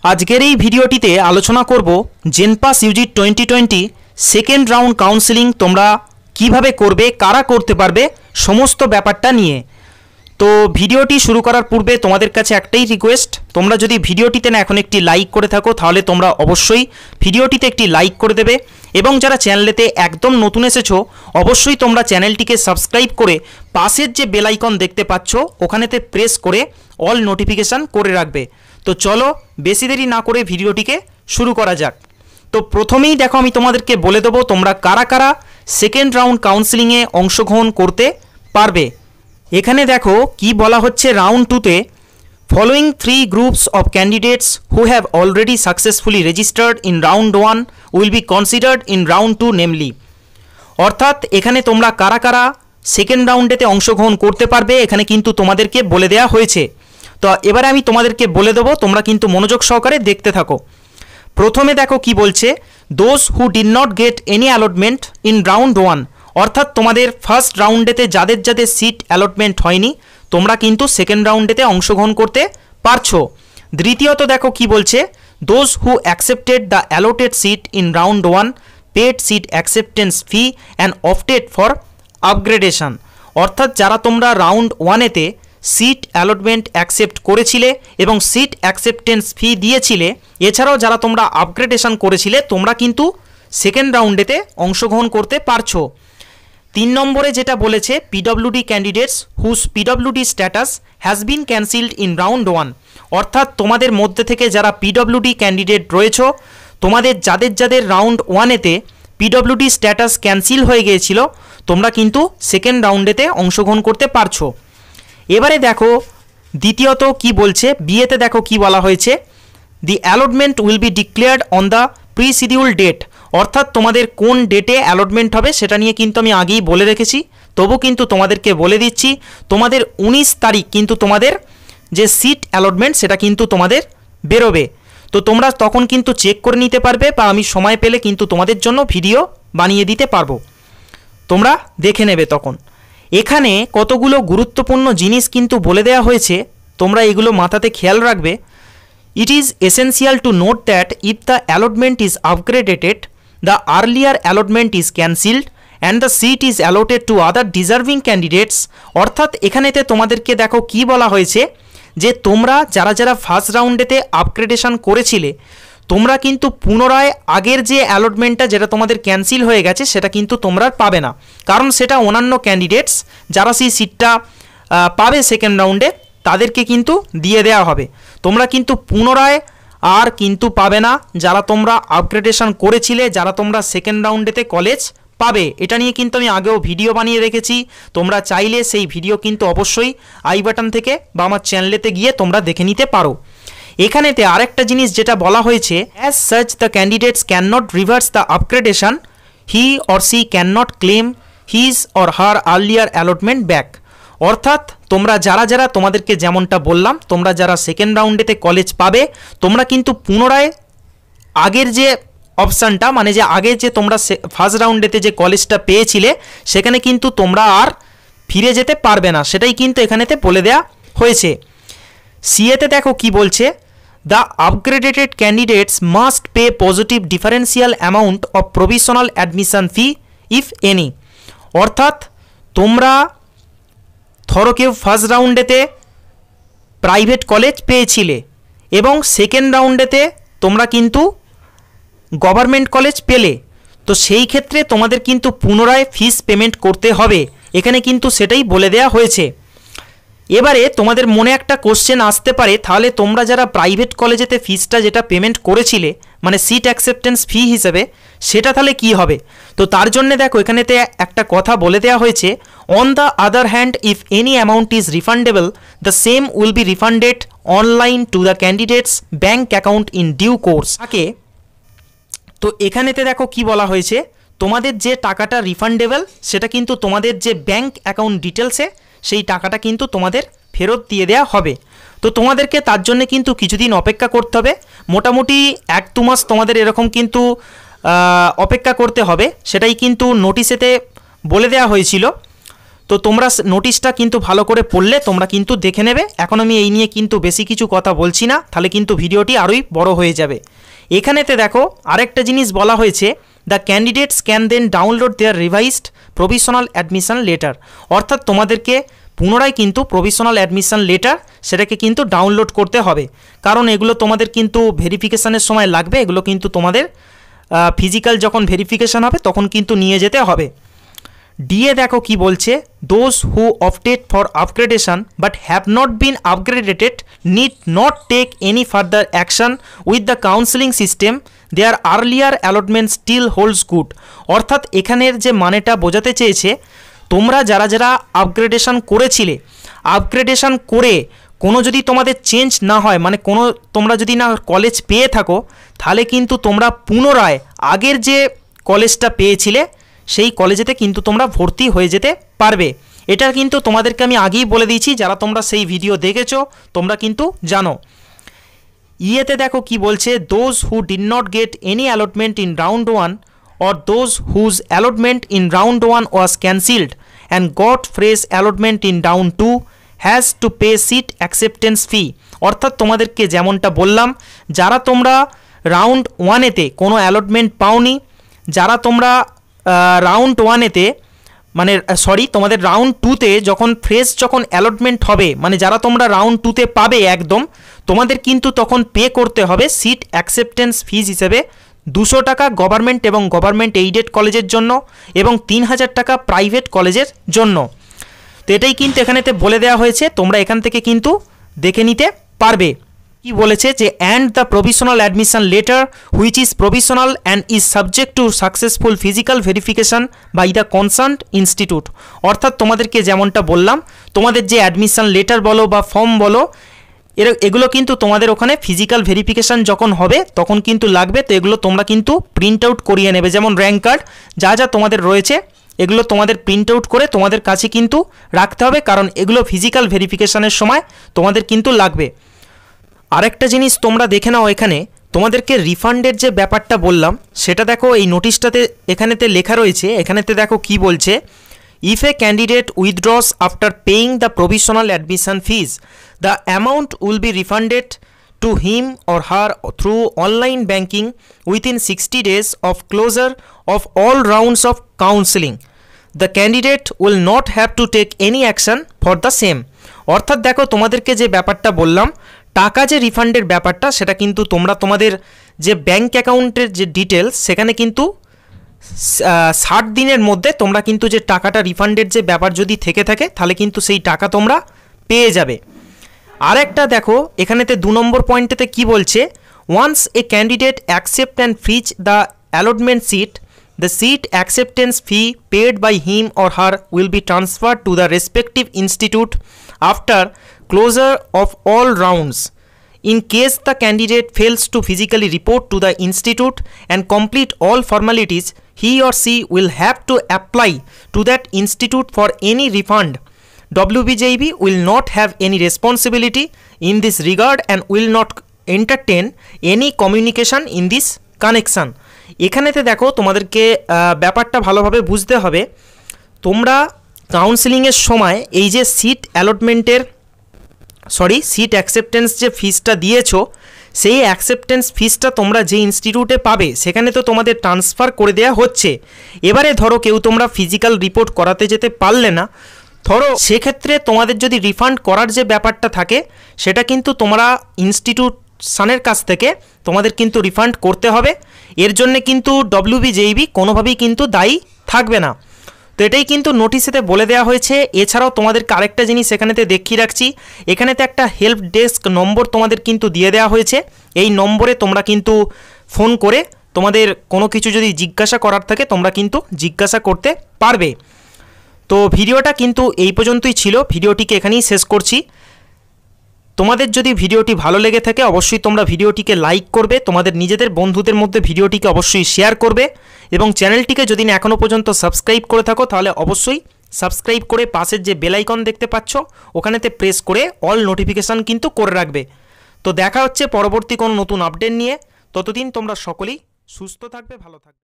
আজকের এই ভিডিওটিতে আলোচনা করব জেনপাস ইউজি 2020 সেকেন্ড রাউন্ড কাউন্সেলিং তোমরা কিভাবে করবে, কারা করতে পারবে, সমস্ত ব্যাপারটা নিয়ে। তো ভিডিওটি শুরু করার পূর্বে তোমাদের কাছে একটাই রিকোয়েস্ট, তোমরা যদি ভিডিওটিতে না এখন একটি লাইক করে থাকো তাহলে তোমরা অবশ্যই ভিডিওটিতে একটি লাইক করে দেবে, এবং যারা চ্যানেলেতে একদম নতুন এসেছো অবশ্যই তোমরা চ্যানেলটিকে সাবস্ক্রাইব করে পাশের যে বেল আইকন দেখতে পাচ্ছ ওখানেতে প্রেস করে অল নোটিফিকেশান করে রাখবে। তো চলো বেশি দেরি না করে ভিডিওটিকে শুরু করা যাক। তো প্রথমেই দেখো আমি তোমাদেরকে বলে দেবো তোমরা কারা কারা সেকেন্ড রাউন্ড কাউন্সেলিংয়ে অংশগ্রহণ করতে পারবে। এখানে দেখো কি বলা হচ্ছে, রাউন্ড 2তে following 3 groups of candidates who have already successfully registered in round 1 will be considered in round 2 namely. অর্থাৎ এখানে তোমরা কারা কারা সেকেন্ড রাউন্ডেতে অংশগ্রহণ করতে পারবে এখানে কিন্তু তোমাদেরকে বলে দেওয়া হয়েছে। তো এবারে আমি তোমাদেরকে বলে দেবো, তোমরা কিন্তু মনোযোগ সহকারে দেখতে থাকো। প্রথমে দেখো কি বলছে, those who did not get any allotment in round 1, অর্থাৎ তোমাদের ফার্স্ট রাউন্ডেতে যাদের যাদের সিট অ্যালটমেন্ট হয়নি তোমরা কিন্তু সেকেন্ড রাউন্ডেতে অংশগ্রহণ করতে পারছো। দ্বিতীয়ত দেখো কি বলছে, those who accepted the allotted seat in round 1 paid seat acceptance fee and opted for upgradation. অর্থাৎ যারা তোমরা রাউন্ড 1এতে সিট অ্যালটমেন্ট অ্যাকসেপ্ট করেছিলে এবং সিট অ্যাকসেপ্টেন্স ফি দিয়েছিলে, এছাড়াও যারা তোমরা আপগ্রেডেশন করেছিলে তোমরা কিন্তু সেকেন্ড রাউন্ডেতে অংশগ্রহণ করতে পারছো। 3 নম্বরে যেটা বলেছে, PWD candidates whose PWD status has been cancelled in round 1, অর্থাৎ তোমাদের মধ্যে থেকে যারা পিডব্লিউডি ক্যান্ডিডেট রয়েছে তোমাদের যাদের যাদের রাউন্ড 1এতে পিডব্লিউডি স্ট্যাটাস ক্যান্সেল হয়ে গিয়েছিল তোমরা কিন্তু সেকেন্ড রাউন্ডেতে অংশগ্রহণ করতে পারছো। এবারে দেখো দ্বিতীয়ত কি বলছে, বিয়েতে দেখো কি বলা হয়েছে, the allotment will be declared on the pre schedule date, অর্থাৎ তোমাদের কোন ডেটে অ্যালটমেন্ট হবে সেটা নিয়ে কিন্তু আমি আগেই বলে রেখেছি, তবু কিন্তু তোমাদেরকে বলে দিচ্ছি তোমাদের 19 তারিখ কিন্তু তোমাদের যে সিট অ্যালটমেন্ট সেটা কিন্তু তোমাদের বেরোবে। তো তোমরা তখন কিন্তু চেক করে নিতে পারবে, বা আমি সময় পেলে কিন্তু তোমাদের জন্য ভিডিও বানিয়ে দিতে পারবো, তোমরা দেখে নেবে তখন। এখানে কতগুলো গুরুত্বপূর্ণ জিনিস কিন্তু বলে দেওয়া হয়েছে, তোমরা এগুলো মাথাতে খেয়াল রাখবে। It is essential to note that if the allotment is upgraded the earlier allotment is cancelled and the seat is allotted to other deserving candidates. অর্থাৎ এখানেতে তোমাদেরকে দেখো কি বলা হয়েছে, যে তোমরা যারা যারা ফার্স্ট রাউন্ডেতে আপগ্রেডেশন করেছিলে তোমরা কিন্তু পুনরায় আগের যে অ্যালটমেন্টটা যেটা তোমাদের ক্যান্সেল হয়ে গেছে সেটা কিন্তু তোমরা পাবে না, কারণ সেটা অন্যান্য ক্যান্ডিডেটস যারা সেই সিটটা পাবে সেকেন্ড রাউন্ডে তাদেরকে কিন্তু দিয়ে দেওয়া হবে। তোমরা কিন্তু পুনরায় আর কিন্তু পাবে না যারা তোমরা আপগ্রেডেশন করেছিলে, যারা তোমরা সেকেন্ড রাউন্ডেতে কলেজ পাবে। এটা নিয়ে কিন্তু আমি আগেও ভিডিও বানিয়ে রেখেছি, তোমরা চাইলে সেই ভিডিও কিন্তু অবশ্যই আই বাটন থেকে বা আমার চ্যানেলেতে গিয়ে তোমরা দেখে নিতে পারো। এখানেতে আরেকটা জিনিস যেটা বলা হয়েছে, as such the candidates can not reverse the upgradation, he or she can not claim his or her earlier allotment back. অর্থাৎ তোমরা যারা যারা তোমাদেরকে যেমনটা বললাম, তোমরা যারা সেকেন্ড রাউন্ডেতে কলেজ পাবে তোমরা কিন্তু পুনরায় আগের যে অপশানটা মানে যে আগে যে তোমরা ফার্স্ট রাউন্ডেতে যে কলেজটা পেয়েছিলে সেখানে কিন্তু তোমরা আর ফিরে যেতে পারবে না, সেটাই কিন্তু এখানেতে বলে দেওয়া হয়েছে। সিএতে দেখো কি বলছে, the upgraded candidates must pay positive differential amount of provisional admission fee if any. অর্থাৎ তোমরা ধরো কেউ ফার্স্ট রাউন্ডেতে প্রাইভেট কলেজ পেয়েছিলে এবং সেকেন্ড রাউন্ডেতে তোমরা কিন্তু গভর্নমেন্ট কলেজ পেলে, তো সেই ক্ষেত্রে তোমাদের কিন্তু পুনরায় ফিস পেমেন্ট করতে হবে, এখানে কিন্তু সেটাই বলে দেওয়া হয়েছে। এবারে তোমাদের মনে একটা কোশ্চেন আসতে পারে, তাহলে তোমরা যারা প্রাইভেট কলেজেতে ফিসটা যেটা পেমেন্ট করেছিলে মানে সিট অ্যাকসেপ্টেন্স ফি হিসেবে সেটা তাহলে কি হবে। তো তার জন্য দেখো এখানেতে একটা কথা বলে দেওয়া হয়েছে, on the other hand if any amount is refundable the same will be refunded online to the candidates bank account in due course থাকে। তো এখানেতে দেখো কি বলা হয়েছে, তোমাদের যে টাকাটা রিফান্ডেবল সেটা কিন্তু তোমাদের যে ব্যাঙ্ক অ্যাকাউন্ট ডিটেলসে সেই টাকাটা কিন্তু তোমাদের ফেরত দিয়ে দেওয়া হবে। তো তোমাদেরকে তার জন্য কিন্তু কিছুদিন অপেক্ষা করতে হবে, মোটামুটি 1-2 মাস তোমাদের এরকম কিন্তু অপেক্ষা করতে হবে, সেটাই কিন্তু নোটিশেতে বলে দেওয়া হয়েছিল। তো তোমরা নোটিশটা কিন্তু ভালো করে পড়লে তোমরা কিন্তু দেখে নেবে। এখন আমি এই নিয়ে কিন্তু বেশি কিছু কথা বলছি না, তাহলে কিন্তু ভিডিওটি আরোই বড় হয়ে যাবে। এখানেতে দেখো আরেকটা জিনিস বলা হয়েছে, the candidates can then download their revised provisional admission letter. অর্থাৎ তোমাদেরকে পুনরায় কিন্তু প্রভিশনাল অ্যাডমিশন লেটার সেটাকে কিন্তু ডাউনলোড করতে হবে, কারণ এগুলো তোমাদের কিন্তু ভেরিফিকেশানের সময় লাগবে। এগুলো কিন্তু তোমাদের ফিজিক্যাল যখন ভেরিফিকেশান হবে তখন কিন্তু নিয়ে যেতে হবে। ডিএ দেখো কি বলছে, those who opted for upgradation but have not been upgraded need not take any further action with the counselling system, their earlier allotment still holds good. অর্থাৎ এখানের যে মানেটা বোঝাতে চেয়েছে, তোমরা যারা যারা আপগ্রেডেশন করেছিলে, আপগ্রেডেশন করে কোনো যদি তোমাদের চেঞ্জ না হয়, মানে কোনো তোমরা যদি না কলেজ পেয়ে থাকো, তাহলে কিন্তু তোমরা পুনরায় আগের যে কলেজটা পেয়েছিলে সেই কলেজেতে কিন্তু তোমরা ভর্তি হয়ে যেতে পারবে। এটা কিন্তু তোমাদেরকে আমি আগেই বলে দিয়েছি, যারা তোমরা সেই ভিডিও দেখেছো তোমরা কিন্তু জানো। ইয়েতে দেখো কি বলছে, those who did not get any allotment in round 1 or those whose allotment in round 1 was cancelled and got fresh allotment in round 2 has to pay seat acceptance fee। অর্থাৎ তোমাদেরকে যেমনটা বললাম, যারা তোমরা রাউন্ড 1-এতে কোনো অ্যালটমেন্ট পাওনি, যারা তোমরা রাউন্ড 1-এতে মানে তোমাদের রাউন্ড 2-তে যখন ফ্রেশ যখন অ্যালটমেন্ট হবে, মানে যারা তোমরা রাউন্ড 2-তে পাবে একদম, তোমাদের কিন্তু তখন পে করতে হবে সিট অ্যাকসেপ্টেন্স ফিজ হিসেবে 200 টাকা গভর্নমেন্ট এবং গভর্নমেন্ট এইডেড কলেজের জন্য এবং 3000 টাকা প্রাইভেট কলেজের জন্য। তো এটাই কিন্তু এখানেতে বলে দেওয়া হয়েছে, তোমরা এখান থেকে কিন্তু দেখে নিতে পারবে। কি বলেছে যে and the provisional admission letter which is provisional and is subject to successful physical verification by the concerned institute. অর্থাৎ তোমাদেরকে যেমনটা বললাম, তোমাদের যে অ্যাডমিশন লেটার বলো বা ফর্ম বলো, এগুলো কিন্তু তোমাদের ওখানে ফিজিক্যাল ভেরিফিকেশান যখন হবে তখন কিন্তু লাগবে। তো এগুলো তোমরা কিন্তু প্রিন্ট আউট করিয়ে নেবে, যেমন র্যাঙ্ক কার্ড যা যা তোমাদের রয়েছে এগুলো তোমাদের প্রিন্ট আউট করে তোমাদের কাছে কিন্তু রাখতে হবে, কারণ এগুলো ফিজিক্যাল ভেরিফিকেশানের সময় তোমাদের কিন্তু লাগবে। আরেকটা জিনিস তোমরা দেখে নাও, এখানে তোমাদেরকে রিফান্ডের যে ব্যাপারটা বললাম সেটা দেখো এই নোটিশটাতে এখানেতে লেখা রয়েছে। এখানেতে দেখো কি বলছে, if a candidate withdraws after paying the provisional admission fees, the amount will be refunded to him or her through online banking within 60 days of closure of all rounds of counseling. The candidate will not have to take any action for the same। অর্থাৎ দেখো তোমাদেরকে যে ব্যাপারটা বললাম, টাকা যে রিফান্ডের ব্যাপারটা সেটা কিন্তু তোমরা তোমাদের যে ব্যাঙ্ক অ্যাকাউন্টের যে ডিটেলস সেখানে কিন্তু 60 দিনের মধ্যে তোমরা কিন্তু যে টাকাটা রিফান্ডের যে ব্যাপার যদি থেকে থাকে তাহলে কিন্তু সেই টাকা তোমরা পেয়ে যাবে। আর একটা দেখো এখানেতে 2 নম্বর পয়েন্টেতে কি বলছে, once a candidate accept and freeze the allotment seat, the seat acceptance fee paid by him or her will be transferred to the respective institute after closure of all rounds. In case the candidate fails to physically report to the institute and complete all formalities, he or she will have to apply to that institute for any refund. WBJB will not have any responsibility in this regard and will not entertain any communication in this connection. এখানেতে দেখো তোমাদেরকে ব্যাপারটা ভালোভাবে বুঝতে হবে, তোমরা কাউন্সেলিংয়ের সময় এই যে সিট অ্যাকসেপ্টেন্স যে ফিসটা দিয়েছো, সেই অ্যাকসেপ্টেন্স ফিসটা তোমরা যে ইনস্টিটিউটে পাবে সেখানে তো তোমাদের ট্রান্সফার করে দেওয়া হচ্ছে। এবারে ধরো কেউ তোমরা ফিজিক্যাল রিপোর্ট করাতে যেতে পারলে না, ধরো সেক্ষেত্রে তোমাদের যদি রিফান্ড করার যে ব্যাপারটা থাকে সেটা কিন্তু তোমরা ইনস্টিটিউশনের কাছ থেকে তোমাদের কিন্তু রিফান্ড করতে হবে। এর জন্য কিন্তু WBJB কোনোভাবেই কিন্তু দায়ী থাকবে না। তো এটাই কিন্তু নোটিশেতে বলে দেওয়া হয়েছে। এছাড়াও তোমাদেরকে আরেকটা জিনিস এখানেতে দেখিয়ে রাখছি, এখানেতে একটা হেল্প ডেস্ক নম্বর তোমাদের কিন্তু দিয়ে দেওয়া হয়েছে। এই নম্বরে তোমরা কিন্তু ফোন করে তোমাদের কোনো কিছু যদি জিজ্ঞাসা করার থাকে তোমরা কিন্তু জিজ্ঞাসা করতে পারবে। তো ভিডিওটা কিন্তু এই পর্যন্তই ছিল, ভিডিওটিকে এখানেই শেষ করছি। তোমাদের যদি ভিডিওটি ভালো লেগে থাকে অবশ্যই তোমরা ভিডিওটিকে লাইক করবে, তোমাদের নিজেদের বন্ধুদের মধ্যে ভিডিওটিকে অবশ্যই শেয়ার করবে এবং চ্যানেলটিকে যদি না এখনও পর্যন্ত সাবস্ক্রাইব করে থাকো তাহলে অবশ্যই সাবস্ক্রাইব করে পাশের যে বেল আইকন দেখতে পাচ্ছ ওখানেতে প্রেস করে অল নোটিফিকেশান কিন্তু করে রাখবে। তো দেখা হচ্ছে পরবর্তী কোনো নতুন আপডেট নিয়ে, ততদিন তোমরা সকলেই সুস্থ থাকবে, ভালো থাকবে।